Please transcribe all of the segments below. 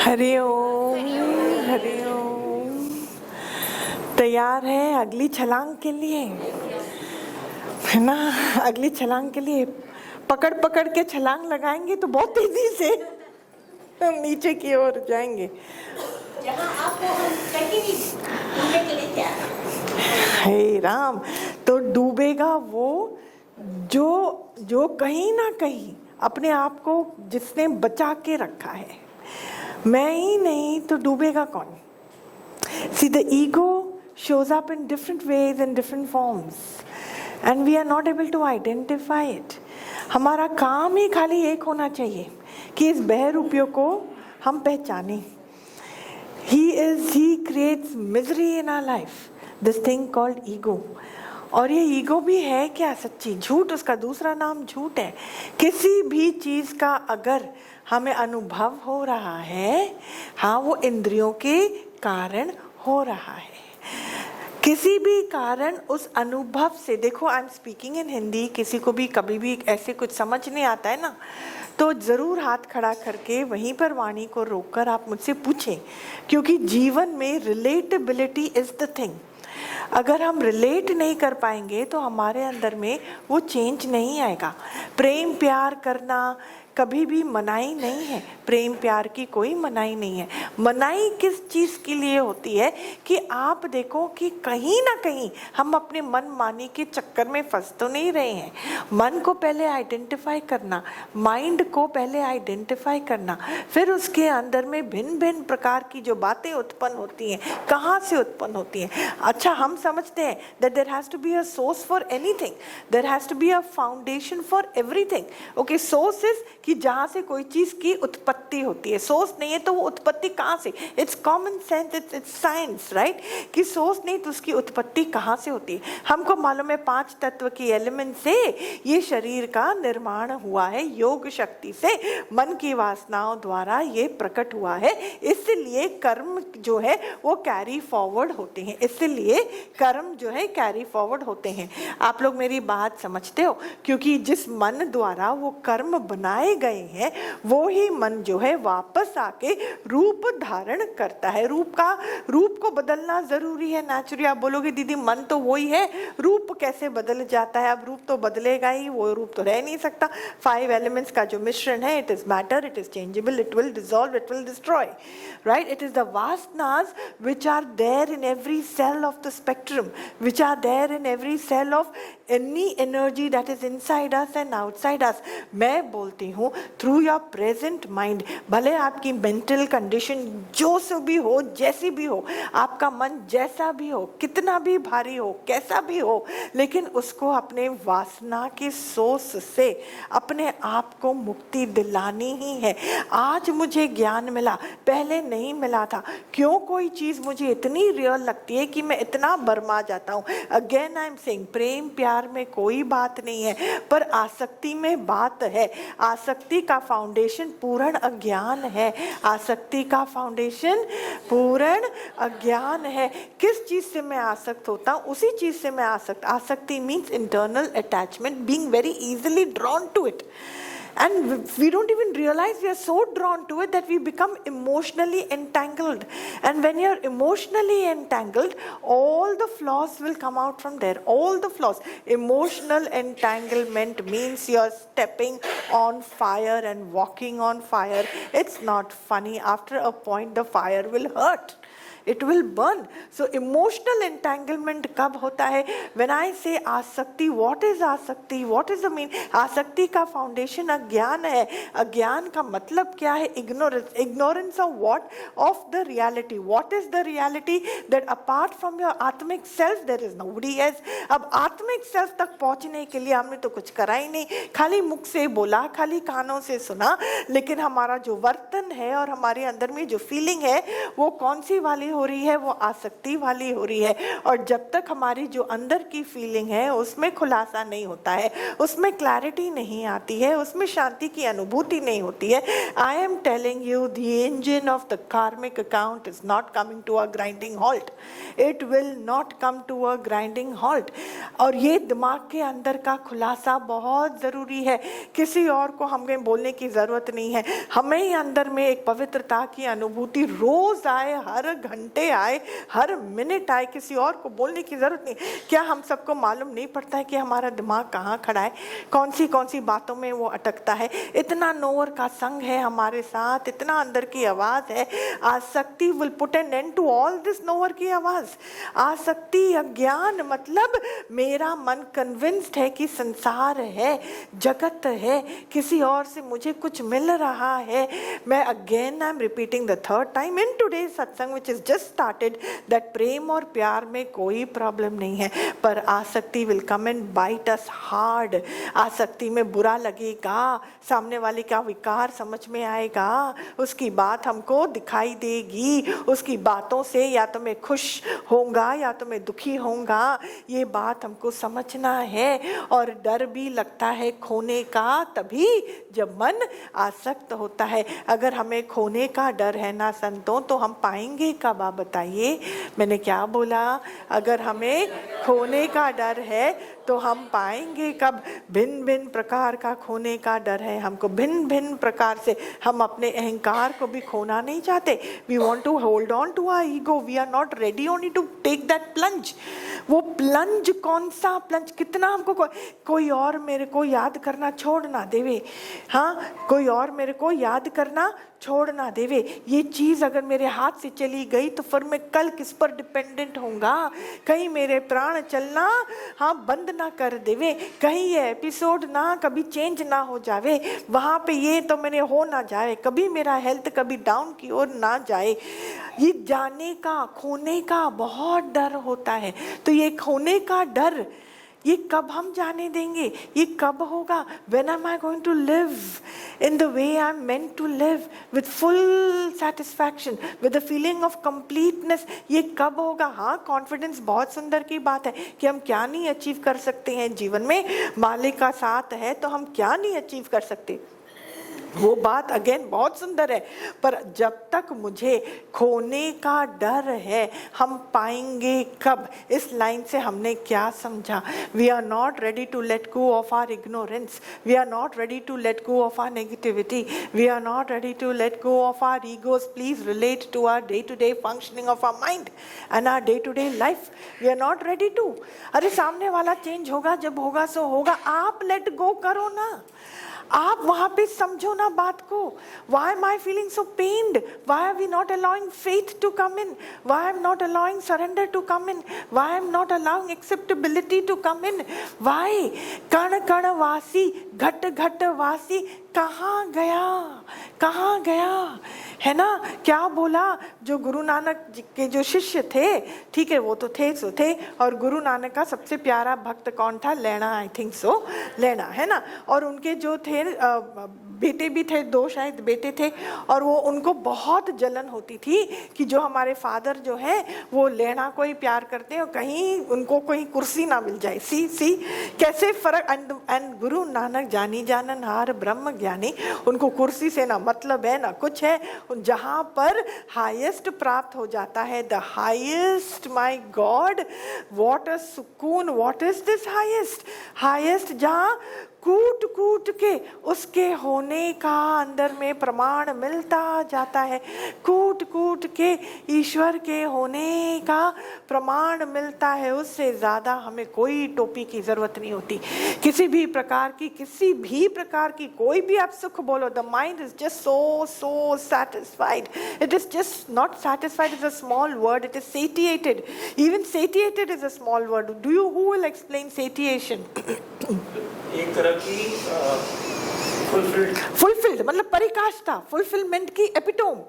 हरि ओम, हरि ओम। तैयार है अगली छलांग के लिए, है ना? अगली छलांग के लिए पकड़ पकड़ के छलांग लगाएंगे तो बहुत तेजी से हम नीचे की ओर जाएंगे। जहाँ आपको हम कहीं नहीं डूबने के लिए तैयार हैं। हे राम, तो डूबेगा वो जो कहीं ना कहीं अपने आप को जिसने बचा के रखा है। मैं ही नहीं तो डूबेगा कौन? See, the ego shows up in different ways and different forms, and we are not able to identify it. हमारा काम ही खाली एक होना चाहिए कि इस बहरूपियों को हम पहचानें। He creates misery in our life, this thing called ego. और ये ईगो भी है क्या? सच्ची झूठ, उसका दूसरा नाम झूठ है। किसी भी चीज का अगर हमें अनुभव हो रहा है, हाँ, वो इंद्रियों के कारण हो रहा है। किसी भी कारण उस अनुभव से, देखो I am speaking in Hindi, किसी को भी कभी भी ऐसे कुछ समझ नहीं आता है ना, तो ज़रूर हाथ खड़ा करके वहीं पर वाणी को रोककर आप मुझसे पूछें, क्योंकि जीवन में रिलेटेबिलिटी इज़ द थिंग। अगर हम रिलेट नहीं कर पाएंगे तो हमारे अंदर में वो चेंज नहीं आएगा। प्रेम प्यार करना कभी भी मनाही नहीं है, प्रेम प्यार की कोई मनाही नहीं है। मनाही किस चीज़ के लिए होती है कि आप देखो कि कहीं ना कहीं हम अपने मन मानी के चक्कर में फंस तो नहीं रहे हैं। मन को पहले आइडेंटिफाई करना, माइंड को पहले आइडेंटिफाई करना, फिर उसके अंदर में भिन्न भिन्न प्रकार की जो बातें उत्पन्न होती हैं, कहाँ से उत्पन्न होती हैं। अच्छा, हम समझते हैं that there has to be a source for anything, there has to be a foundation for everything. Okay, source is कि जहाँ से कोई चीज़ की उत्पत्ति होती है। सोर्स नहीं है तो वो उत्पत्ति कहाँ से? It's common sense, it's science, right? कि सोर्स नहीं तो उसकी उत्पत्ति कहाँ से होती है? हमको मालूम है 5 तत्व की एलिमेंट से ये शरीर का निर्माण हुआ है, योग शक्ति से, मन की वासनाओं द्वारा ये प्रकट हुआ है। इसलिए कर्म जो है वो कैरी फॉरवर्ड होते हैं, इसलिए कर्म जो है कैरी फॉरवर्ड होते हैं। आप लोग मेरी बात समझते हो? क्योंकि जिस मन द्वारा वो कर्म बनाए गए हैं वो ही मन जो है वापस आके रूप धारण करता है। रूप को बदलना जरूरी है नेचुरली। आप बोलोगे दीदी मन तो वही है, रूप कैसे बदल जाता है? अब रूप तो बदलेगा ही, वो रूप तो रह नहीं सकता। 5 एलिमेंट्स का जो मिश्रण है, it is matter, it is changeable, it will dissolve, it will destroy, right? It is the वासनास which are there in every cell of the spectrum, which are there in every cell of any energy that is inside us and outside us. मैं बोलती हूँ through your present mind, भले आपकी mental condition जो से भी हो, जैसी भी हो, आपका मन जैसा भी हो, कितना भी भारी हो, कैसा भी हो, लेकिन उसको अपने वासना के सोर्स से अपने आप को मुक्ति दिलानी ही है। आज मुझे ज्ञान मिला, पहले नहीं मिला था। क्यों कोई चीज़ मुझे इतनी रियल लगती है कि मैं इतना बरमा जाता हूँ? अगेन आई एम सेइंग, प्रेम प्यार में कोई बात नहीं है, पर आसक्ति में बात है। आसक्ति का फाउंडेशन पूर्ण अज्ञान है। आसक्ति का फाउंडेशन पूर्ण अज्ञान है। किस चीज़ से मैं आसक्त होता हूँ उसी चीज़ से मैं आसक्ति means internal attachment, being very easily drawn to it. And we don't even realize we are so drawn to it that we become emotionally entangled. And when you're emotionally entangled, all the flaws will come out from there. All the flaws. Emotional entanglement means you're stepping on fire and walking on fire. It's not funny. After a point, the fire will hurt. It will burn. So emotional entanglement कब होता है? When I say आसक्ति, what is आसक्ति? What is the mean? आसक्ति का foundation अज्ञान है। अज्ञान का मतलब क्या है? Ignorance. Ignorance of what? Of the reality. What is the reality? That apart from your आत्मिक self, there is nobody else. अब आत्मिक self तक पहुंचने के लिए हमने तो कुछ करा ही नहीं, खाली मुख से बोला, खाली कानों से सुना, लेकिन हमारा जो वर्तन है और हमारे अंदर में जो फीलिंग है वो कौन सी वाली हो रही है वो आसक्ति वाली हो रही है। और जब तक हमारी जो अंदर की फीलिंग है उसमें खुलासा नहीं होता है, उसमें क्लैरिटी नहीं आती है, उसमें शांति की अनुभूति नहीं होती है, I am telling you the engine of the karmic account is not coming to a grinding halt, it will not come to a grinding halt. और ये दिमाग के अंदर का खुलासा बहुत ज़रूरी है, किसी और को हमें बोलने की ज़रूरत नहीं है। हमें ही अंदर में एक पवित्रता की अनुभूति रोज़ आए, हर घंटे आए, हर मिनट आए, किसी और को बोलने की ज़रूरत नहीं। क्या हम सबको मालूम नहीं पड़ता है कि हमारा दिमाग कहाँ खड़ा है, कौन सी बातों में वो अटकता है? इतना नोवर का संग है हमारे साथ, इतना अंदर की आवाज़ है। आसक्ति will put an end to all this नोवर की आवाज़। आसक्ति अज्ञान मतलब मेरा मन कन्विंस्ड है कि संसार है, जगत है, किसी और से मुझे कुछ मिल रहा है। मैं again I am repeating the third time in today satsang which is just started that प्रेम और प्यार में कोई प्रॉब्लम नहीं है, पर आसक्ति will come and bite us hard. आसक्ति में बुरा लगेगा, सामने वाले का विकार समझ में आएगा, उसकी बात हमको दिखाई देगी, उसकी बातों से या तो मैं खुश होऊंगा या तो मैं दुखी होऊंगा, ये बात हमको समझना है। और डर भी लगता है खोने का तभी जब मन आसक्त होता है। अगर हमें खोने का डर है ना संतों, तो हम पाएंगे कब? आप बताइए, मैंने क्या बोला? अगर हमें खोने का डर है तो हम पाएंगे कब? भिन्न भिन्न प्रकार का खोने का डर है हमको, भिन्न भिन्न प्रकार से। हम अपने अहंकार को भी खोना नहीं चाहते। We want to hold on to our ego, we are not ready only to take that plunge. वो प्लंज, कौन सा प्लंज? कितना हमको कोई और मेरे को याद करना छोड़ ना देवे, हाँ, कोई और मेरे को याद करना छोड़ ना देवे। ये चीज़ अगर मेरे हाथ से चली गई तो फिर मैं कल किस पर डिपेंडेंट होऊंगा? कहीं मेरे प्राण चलना हाँ बंद ना कर देवे, कहीं ये एपिसोड ना कभी चेंज ना हो जावे, वहाँ पे ये तो मैंने हो ना जाए, कभी मेरा हेल्थ कभी डाउन की ओर ना जाए। ये जाने का, खोने का बहुत डर होता है। तो ये खोने का डर, ये कब हम जाने देंगे? ये कब होगा? When am I going to live in the way I'm meant to live, with full satisfaction, with the feeling of completeness? ये कब होगा? हाँ, कॉन्फिडेंस बहुत सुंदर की बात है कि हम क्या नहीं अचीव कर सकते हैं जीवन में। मालिक का साथ है तो हम क्या नहीं अचीव कर सकते, वो बात अगेन बहुत सुंदर है। पर जब तक मुझे खोने का डर है, हम पाएंगे कब? इस लाइन से हमने क्या समझा? We are not ready to let go of our ignorance, we are not ready to let go of our negativity, we are not ready to let go of our egos. Please relate to our day to day functioning of our mind and our day to day life. We are not ready to. अरे सामने वाला change होगा, जब होगा सो होगा, आप let go करो ना, आप वहाँ पे समझो ना बात को। Why am I feeling so pained? Why are we not allowing faith to come in? Why am I not allowing surrender to come in? Why am I not allowing acceptability to come in? Why? कण कण वासी, घट घट वासी, कहाँ गया, कहाँ गया? है ना? क्या बोला? जो गुरु नानक जी के जो शिष्य थे, ठीक है, वो तो थे सो थे, और गुरु नानक का सबसे प्यारा भक्त कौन था? लेना, आई थिंक सो, लेना, है ना? और उनके जो थे बेटे भी थे, 2 शायद बेटे थे, और वो उनको बहुत जलन होती थी कि जो हमारे फादर जो है वो लेना को ही प्यार करते हैं और कहीं उनको कोई कुर्सी ना मिल जाए। सी कैसे फर्क। एंड गुरु नानक जानी जाननहार ब्रह्म ज्ञानी, उनको कुर्सी से ना मतलब है ना कुछ है। जहाँ पर हाईएस्ट प्राप्त हो जाता है, the highest, my God, what a सुकून, what is this highest? Highest जहाँ कूट कूट के उसके होने का अंदर में प्रमाण मिलता जाता है, कूट कूट के ईश्वर के होने का प्रमाण मिलता है। उससे ज़्यादा हमें कोई टोपी की ज़रूरत नहीं होती, किसी भी प्रकार की कोई भी आप सुख बोलो, the mind is just so satisfied. It is just not satisfied is a small word, it is satiated. Even satiated is a small word. Who will explain satiation? एक तरह की fulfilled मतलब परिकाष्ठा, fulfillment की epitome.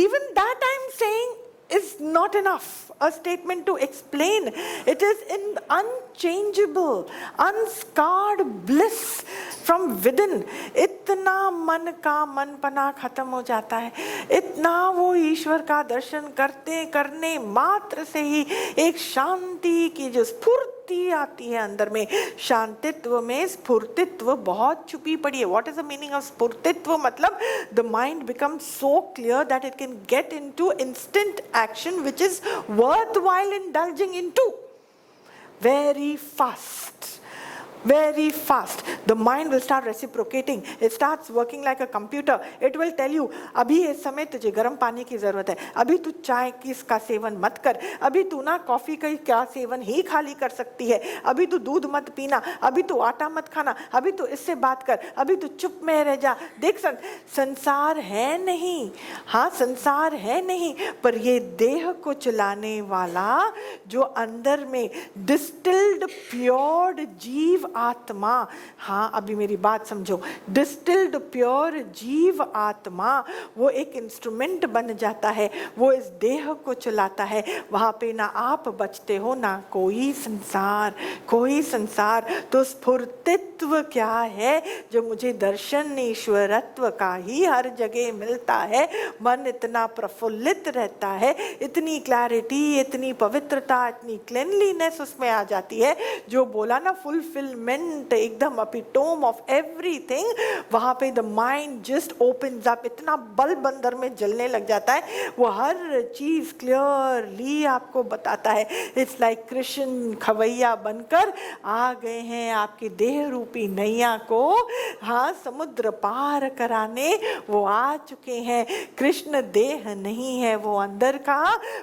Even that I am saying is not enough a statement to explain. It is in unchangeable, unscarred bliss from within. इतना मन का मनपना खत्म हो जाता है, इतना वो ईश्वर का दर्शन करने मात्र से ही एक शांति की जो स्फूर्ति आती है अंदर में, शांतित्व में स्फूर्तित्व बहुत छुपी पड़ी है. What is the meaning of स्फूर्तित्व? मतलब the mind becomes so clear that it can get into instant action which is worthwhile indulging into very fast. Very fast. The mind will start reciprocating. It starts working like a computer. It will tell you, अभी इस समय तुझे गर्म पानी की जरूरत है, अभी तू चाय का सेवन मत कर, अभी तू ना कॉफी का सेवन ही खाली कर सकती है, अभी तू दूध मत पीना, अभी तू आटा मत खाना, अभी तू इससे बात कर, अभी तू चुप में रह जा. देख संसार है नहीं, हाँ संसार है नहीं, पर ये देह को चलाने वाला जो अंदर में डिस्टिल्ड प्योर जीव आत्मा, हाँ अभी मेरी बात समझो, डिस्टिल्ड प्योर जीव आत्मा वो एक इंस्ट्रूमेंट बन जाता है, वो इस देह को चलाता है. वहां पे ना आप बचते हो ना कोई संसार, कोई संसार. तो स्फूर्तित्व क्या है? जो मुझे दर्शन ईश्वरत्व का ही हर जगह मिलता है. मन इतना प्रफुल्लित रहता है, इतनी क्लैरिटी, इतनी पवित्रता, इतनी क्लीनलीनेस उसमें आ जाती है. जो बोला ना फुलफिलमेंट, एकदम एपिटोम ऑफ एवरीथिंग, वहां पे the mind just opens up. इतना बल्ब अंदर में जलने लग जाता है, वो हर चीज क्लियरली आपको बताता है. इट्स लाइक कृष्ण खवैया बनकर आ गए हैं आपकी देह रूपी नैया को, हाँ समुद्र पार कराने वो आ चुके हैं. कृष्ण देह नहीं है, वो अंदर का,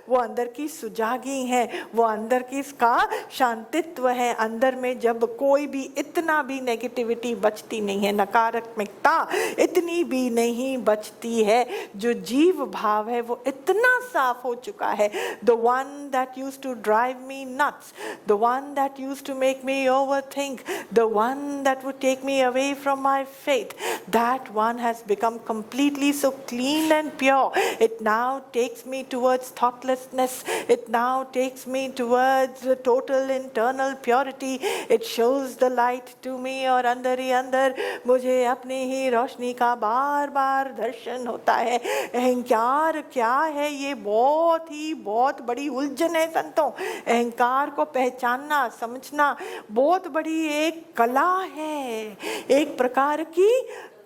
वो अंदर की सुजागी है, वो अंदर की इसका शांतित्व है. अंदर में जब कोई भी इतना भी नेगेटिविटी बचती नहीं है, नकारात्मकता इतनी भी नहीं बचती है. जो जीव भाव है वो इतना साफ हो चुका है. The one that used to drive me nuts, the one that used to make me overthink, the one that would take me away from my faith, that one has become completely so clean and pure. It now takes me towards thoughtlessness. It now takes me towards the total internal purity. It shows the light to me और अंदर ही अंदर मुझे अपनी ही रोशनी का बार बार दर्शन होता है. अहंकार क्या है? ये बहुत बड़ी उलझन है संतों. अहंकार को पहचानना, समझना बहुत बड़ी एक कला है, एक प्रकार की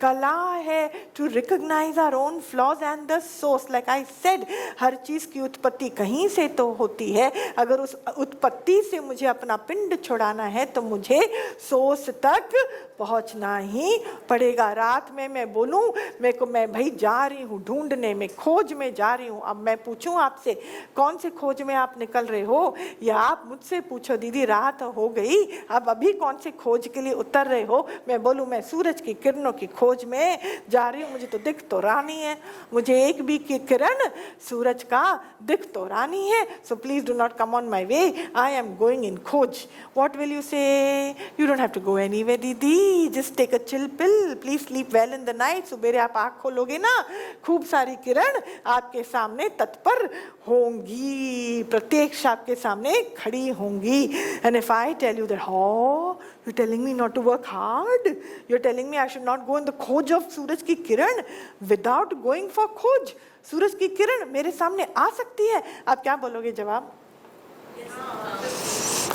कला है. To recognise our own flaws and the source. Like I said, हर चीज की उत्पत्ति कहीं से तो होती है. अगर उस उत्पत्ति से मुझे अपना पिंड छुड़ाना है तो मुझे सोर्स तक पहुंचना ही पड़ेगा. रात में मैं बोलूं मैं भाई जा रही हूँ ढूंढने में, खोज में जा रही हूँ. अब मैं पूछूं आपसे, कौन से खोज में आप निकल रहे हो? या आप मुझसे पूछो दीदी रात हो गई, अब अभी कौन से खोज के लिए उतर रहे हो? मैं बोलूं मैं सूरज की किरणों की खोज में जा रही हूँ. मुझे तो दिख तो रहा नहीं है, मुझे एक भी की किरण सूरज का दिख तो रहा नहीं है. So please do not come on my way, I am going in खोज. What will you say? You don't have to go anywhere दीदी, just take a chill pill, please sleep well in the night. सुबेरे आप आँख खोलोगे ना, खूब सारी किरण आपके सामने तत्पर होंगी, प्रत्यक्ष आपके सामने खड़ी होंगी. And if I tell you that, how you telling me not to work hard, you telling me I should not go in the खोज ऑफ सूरज की किरण. विदाउट गोइंग फॉर खोज, सूरज की किरण मेरे सामने आ सकती है. आप क्या बोलोगे जवाब?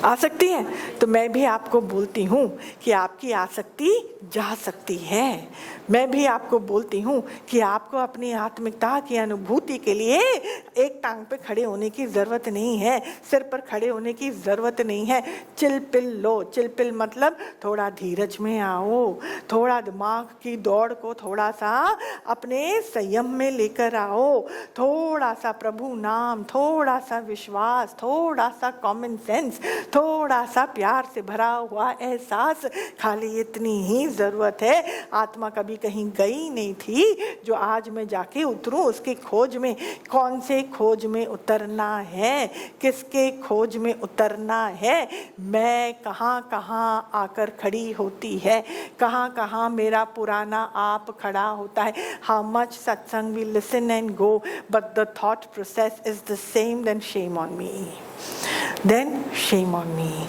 आ सकती है. तो मैं भी आपको बोलती हूँ कि आपकी आसक्ति जा सकती है. मैं भी आपको बोलती हूँ कि आपको अपनी आत्मिकता की अनुभूति के लिए एक टांग पे खड़े होने की ज़रूरत नहीं है, सिर पर खड़े होने की ज़रूरत नहीं है. चिल पिल लो. चिल पिल मतलब थोड़ा धीरज में आओ, थोड़ा दिमाग की दौड़ को थोड़ा सा अपने संयम में लेकर आओ, थोड़ा सा प्रभु नाम, थोड़ा सा विश्वास, थोड़ा सा कॉमन सेंस, थोड़ा सा प्यार से भरा हुआ एहसास, खाली इतनी ही ज़रूरत है। आत्मा कभी कहीं गई नहीं थी, जो आज मैं जाके उतरूं उसकी खोज में। कौन से खोज में उतरना है, किसके खोज में उतरना है, मैं कहाँ कहाँ आकर खड़ी होती है, कहाँ कहाँ मेरा पुराना आप खड़ा होता है। How much satsang we listen and go, but the thought process is the same, then shame on me, then shame on me.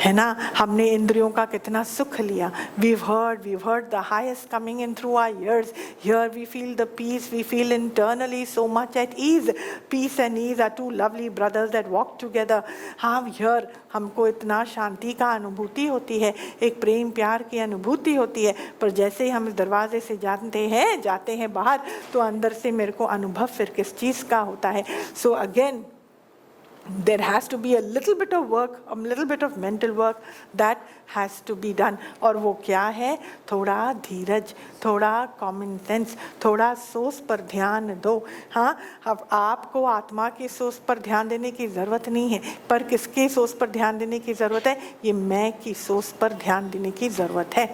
है ना, हमने इंद्रियों का कितना सुख लिया। we've heard the highest coming in through our ears. Here we feel the peace, we feel internally so much at ease. Peace and ease are two lovely brothers that walk together. हाँ, here हमको इतना शांति का अनुभूति होती है, एक प्रेम प्यार की अनुभूति होती है। पर जैसे ही हम इस दरवाजे से जाते हैं बाहर, तो अंदर से मेरे को अनुभव फिर किस चीज़ का होता है। So again, there has to be a little bit of work, a little bit of mental work that has to be done. और वो क्या है? थोड़ा धीरज, थोड़ा कॉमन सेंस, थोड़ा सोच पर ध्यान दो। हाँ, अब आपको आत्मा की सोच पर ध्यान देने की ज़रूरत नहीं है, पर किसकी सोच पर ध्यान देने की ज़रूरत है? ये मैं की सोच पर ध्यान देने की ज़रूरत है।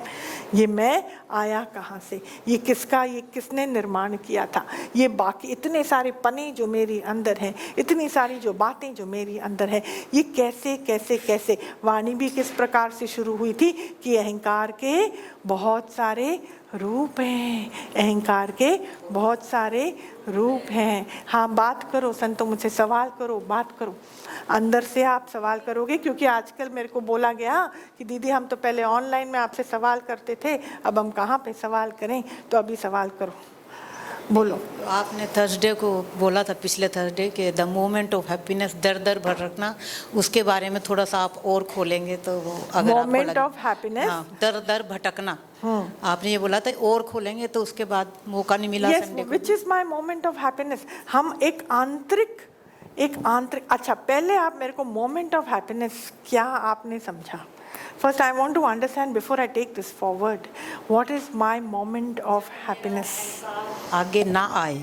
ये मैं आया कहाँ से, ये किसका, ये किसने निर्माण किया था, ये बाकी इतने सारे पने जो मेरी अंदर हैं, इतनी सारी जो बातें जो मेरी अंदर है, ये कैसे कैसे कैसे। वाणी भी किस प्रकार से शुरू हुई थी कि अहंकार के बहुत सारे रूप हैं, अहंकार के बहुत सारे रूप हैं। हाँ, बात करो संतो, मुझसे सवाल करो, बात करो, अंदर से आप सवाल करोगे। क्योंकि आजकल मेरे को बोला गया कि दीदी हम तो पहले ऑनलाइन में आपसे सवाल करते थे, अब हम कहाँ पे सवाल करें, तो अभी सवाल करो, बोलो। आपने थर्सडे को बोला था, पिछले थर्सडे, कि द मोमेंट ऑफ हैप्पीनेस, दर दर भटकना, उसके बारे में थोड़ा सा आप और खोलेंगे तो वो अगर मोमेंट ऑफ हैप्पीनेस, हाँ, दर दर भटकना, आपने ये बोला था, और खोलेंगे तो उसके बाद मौका नहीं मिला संडे को। Which is my moment of happiness. हम एक आंतरिक, अच्छा पहले आप मेरे को मोमेंट ऑफ हैप्पीनेस क्या आपने समझा? First, I want to understand before I take this forward. What is my moment of happiness? आगे ना आए,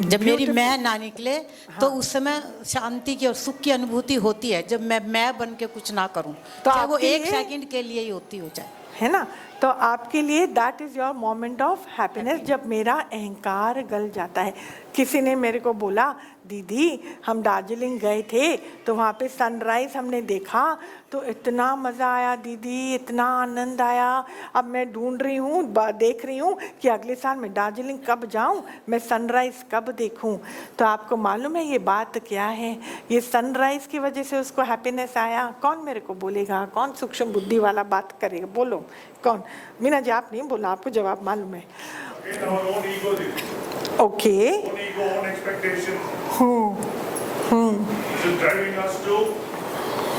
जब मेरी मैं ना निकले, तो उस समय शांति की और सुख की अनुभूति होती है। जब मैं बन के कुछ ना करूं, तो चाहे वो एक सेकंड के लिए ही होती हो जाए, है ना, तो आपके लिए that is your moment of happiness, जब मेरा अहंकार गल जाता है। किसी ने मेरे को बोला, दीदी हम दार्जिलिंग गए थे तो वहाँ पे सनराइज़ हमने देखा, तो इतना मज़ा आया दीदी, इतना आनंद आया। अब मैं ढूंढ रही हूँ, देख रही हूँ कि अगले साल मैं दार्जिलिंग कब जाऊँ, मैं सनराइज़ कब देखूँ। तो आपको मालूम है ये बात क्या है? ये सनराइज़ की वजह से उसको हैप्पीनेस आया। कौन मेरे को बोलेगा? कौन सूक्ष्म बुद्धि वाला बात करेगा? बोलो कौन? मीना जी आप नहीं बोला, आपको जवाब मालूम है। Okay. Own ego, own expectation. This is driving us to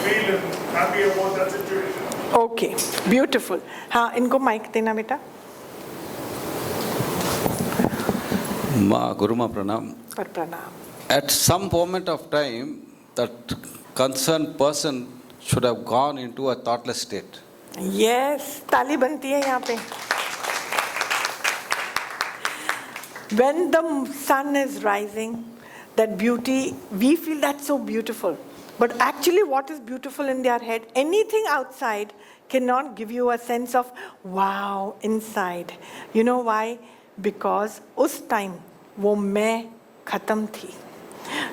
feel happy about that situation. Okay, beautiful. हाँ, इनको माइक देना बेटा। Guru Ma Pranam. पर प्रणाम। At some moment of time, that concerned person should have gone into a thoughtless state. Yes, ताली बनती है यहाँ पे। When the sun is rising, that beauty, we feel that's so beautiful. But actually what is beautiful in their head, anything outside cannot give you a sense of wow inside. You know why? Because उस time वो मैं खत्म थी।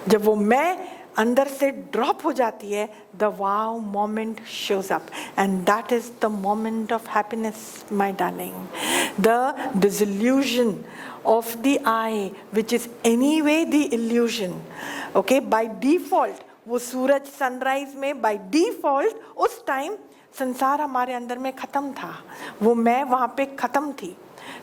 जब वो मैं अंदर से ड्रॉप हो जाती है, the wow moment shows up, and that is the moment of happiness, my darling. The disillusion of the I, which is anyway the illusion, okay, by default, वो सूरज सनराइज में by default उस time संसार हमारे अंदर में खत्म था, वो मैं वहाँ पे खत्म थी।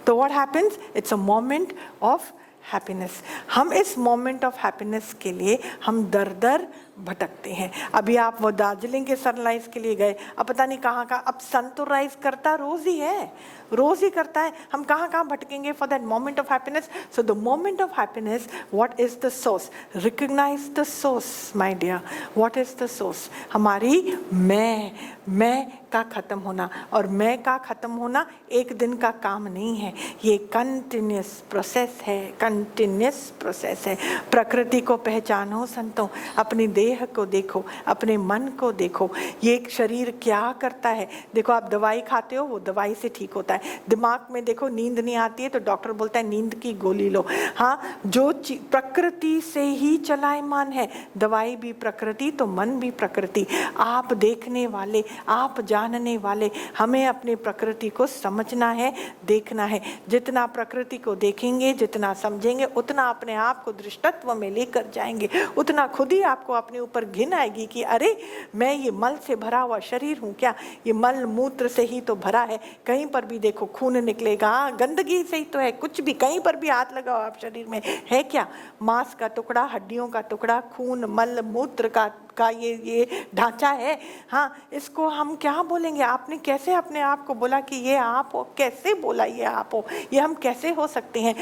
तो what happens? It's a moment of happiness. हम इस मोमेंट ऑफ हैप्पीनेस के लिए हम दर दर भटकते हैं। अभी आप वो दार्जिलिंग के सनराइज के लिए गए, अब पता नहीं कहाँ कहाँ, अब सन तो राइज करता रोज ही है, रोज ही करता है, हम कहाँ कहाँ भटकेंगे for that moment of happiness. So the moment of happiness, what is the source? Recognise the source my dear. What is the source? हमारी मैं का खत्म होना, और मैं का खत्म होना एक दिन का काम नहीं है, ये कंटिन्यूस प्रोसेस है, कंटिन्यूस प्रोसेस है। प्रकृति को पहचानो संतों, अपनी देह को देखो, अपने मन को देखो, ये शरीर क्या करता है। देखो आप दवाई खाते हो, वो दवाई से ठीक होता है। दिमाग में देखो नींद नहीं आती है तो डॉक्टर बोलता है नींद की गोली लो। हाँ, जो प्रकृति से ही चलायमान है, दवाई भी प्रकृति तो मन भी प्रकृति। आप देखने वाले, आप जानने वाले, हमें अपने प्रकृति को समझना है, देखना है। जितना प्रकृति को देखेंगे, जितना समझेंगे, उतना अपने आप को दृष्टत्व में लेकर जाएंगे, उतना खुद ही आपको अपने ऊपर घिन आएगी कि अरे मैं ये मल से भरा हुआ शरीर हूँ क्या, ये मल मूत्र से ही तो भरा है। कहीं पर भी देखो खून निकलेगा, गंदगी से ही तो है, कुछ भी कहीं पर भी हाथ लगाओ आप शरीर में है क्या, मांस का टुकड़ा, हड्डियों का टुकड़ा, खून, मल, मूत्र का ये ढांचा है। हाँ, इसको हम क्या बोलेंगे। आपने कैसे अपने आप को बोला कि ये आप हो, कैसे बोला ये आप हो, ये हम कैसे हो सकते हैं।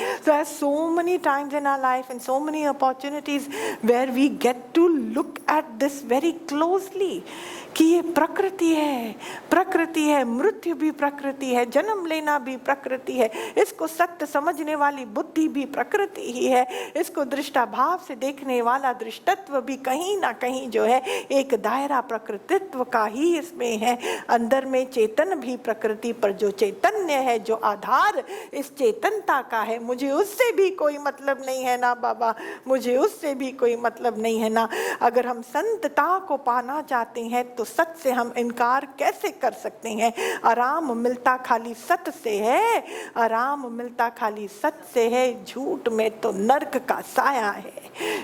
so many times in our life and so many opportunities where we get to look at this very closely कि ये प्रकृति है, प्रकृति है, मृत्यु भी प्रकृति है, जन्म लेना भी प्रकृति है, इसको सत्य समझने वाली बुद्धि भी प्रकृति ही है, इसको दृष्टा भाव से देखने वाला दृष्टत्व भी कहीं ना कहीं जो है एक दायरा प्रकृतित्व का ही इसमें है। अंदर में चेतन भी प्रकृति, पर जो चैतन्य है, जो आधार इस चेतनता का है, मुझे उससे भी कोई मतलब नहीं है ना बाबा, मुझे उससे भी कोई मतलब नहीं है ना। अगर हम संतता को पाना चाहते हैं तो सत्य से हम इनकार कैसे कर सकते हैं। आराम मिलता खाली सत्य से है, आराम मिलता खाली सत्य से है। झूठ में तो नरक का साया है,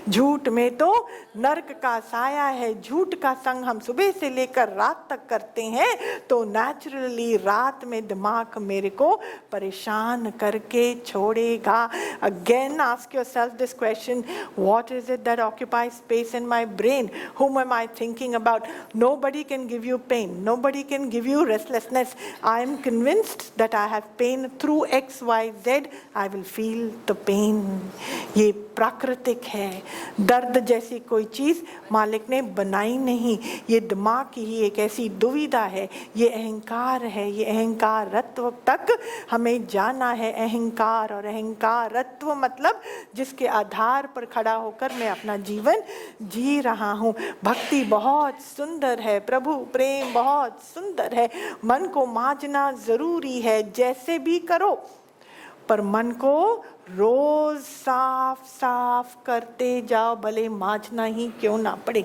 झूठ में तो नरक का साया है। झूठ का संग हम सुबह से लेकर रात तक करते हैं तो नेचुरली रात में दिमाग मेरे को परेशान करके छोड़ेगा। Again ask yourself this question, what is it that occupies space in my brain, whom am I thinking about? Nobody can give you pain, nobody can give you restlessness. I am convinced that I have pain through X, Y, Z, I will feel the pain. ये प्राकृतिक है। दर्द जैसी कोई चीज मालिक ने बनाई नहीं, ये दिमाग की ही एक ऐसी दुविधा है, ये अहंकार है, ये अहंकारत्व तक हमें जाना है। अहंकार और अहंकारत्व मतलब जिसके आधार पर खड़ा होकर मैं अपना जीवन जी रहा हूँ। भक्ति बहुत सुंदर है, प्रभु प्रेम बहुत सुंदर है, मन को मांझना जरूरी है, जैसे भी करो, पर मन को रोज साफ साफ करते जाओ, भले मांझना ही क्यों ना पड़े।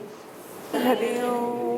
हरि ओम।